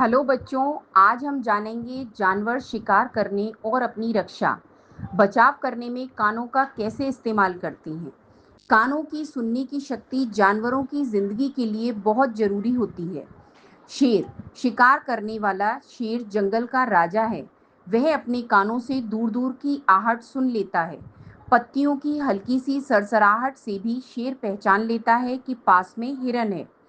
Hello बच्चों, आज हम जानेंगे जानवर शिकार करने और अपनी रक्षा, बचाव करने में कानों का कैसे इस्तेमाल करते हैं। कानों की सुनने की शक्ति जानवरों की जिंदगी के लिए बहुत जरूरी होती है। शेर, शिकार करने वाला शेर जंगल का राजा है। वह अपने कानों से दूर-दूर की आहट सुन लेता है। पत्तियों की हल्की सी सरसराहट से भी शेर पहचान लेता है कि पास में हिरन है।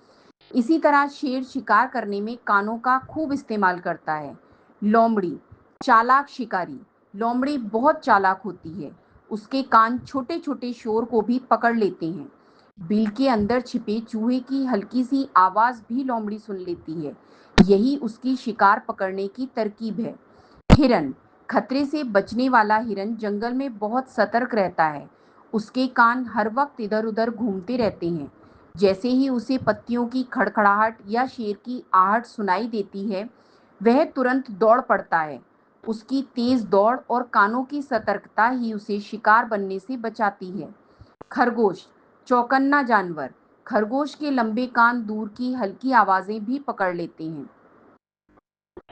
इसी तरह शेर शिकार करने में कानों का खूब इस्तेमाल करता है। लोमड़ी, चालाक शिकारी। लोमड़ी बहुत चालाक होती है। उसके कान छोटे-छोटे शोर को भी पकड़ लेते हैं। बिल के अंदर छिपे चूहे की हल्की सी आवाज भी लोमड़ी सुन लेती है। यही उसकी शिकार पकड़ने की तरकीब है। हिरन, खतरे से बचने वाला हिरन जंगल में बहुत सतर्क रहता है। उसके कान हर वक्त इधर-उधर घूमते रहते हैं। जैसे ही उसे पत्तियों की खड़खड़ाहट या शेर की आहट सुनाई देती है, वह तुरंत दौड़ पड़ता है। उसकी तेज दौड़ और कानों की सतर्कता ही उसे शिकार बनने से बचाती है। खरगोश, चौकन्ना जानवर। खरगोश के लंबे कान दूर की हल्की आवाजें भी पकड़ लेते हैं।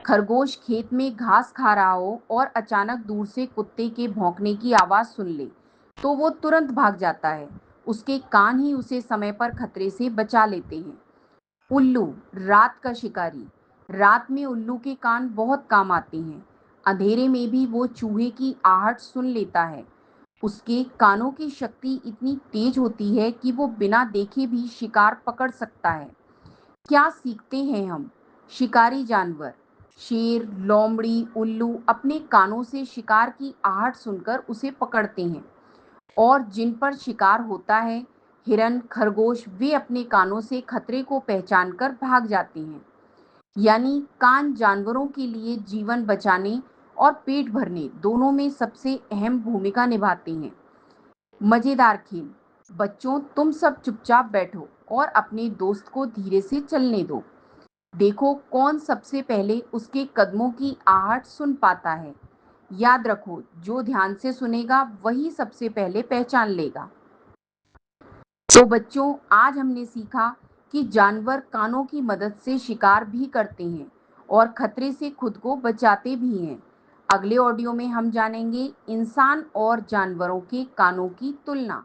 खरगोश खेत में घास खा रहा हो और अचानक दूर से कुत्ते के भौंकने की आवाज सुन ले, तो वो तुरंत भाग जाता है। उसके कान ही उसे समय पर खतरे से बचा लेते हैं। उल्लू, रात का शिकारी। रात में उल्लू के कान बहुत काम आते हैं। अंधेरे में भी वो चूहे की आहट सुन लेता है। उसके कानों की शक्ति इतनी तेज होती है कि वो बिना देखे भी शिकार पकड़ सकता है। क्या सीखते हैं हम? शिकारी जानवर शेर, लोमड़ी, उल्लू अपने कानों से शिकार की आहट सुनकर उसे पकड़ते हैं। और जिन पर शिकार होता है, हिरन, खरगोश, वे अपने कानों से खतरे को पहचानकर भाग जाते हैं। यानी कान जानवरों के लिए जीवन बचाने और पेट भरने दोनों में सबसे अहम भूमिका निभाते हैं। मजेदार खेल। बच्चों, तुम सब चुपचाप बैठो और अपने दोस्त को धीरे से चलने दो। देखो कौन सबसे पहले उसके कदमों की आहट सुन पाता है। याद रखो, जो ध्यान से सुनेगा वही सबसे पहले पहचान लेगा। तो बच्चों, आज हमने सीखा कि जानवर कानों की मदद से शिकार भी करते हैं और खतरे से खुद को बचाते भी हैं। अगले ऑडियो में हम जानेंगे इंसान और जानवरों के कानों की तुलना।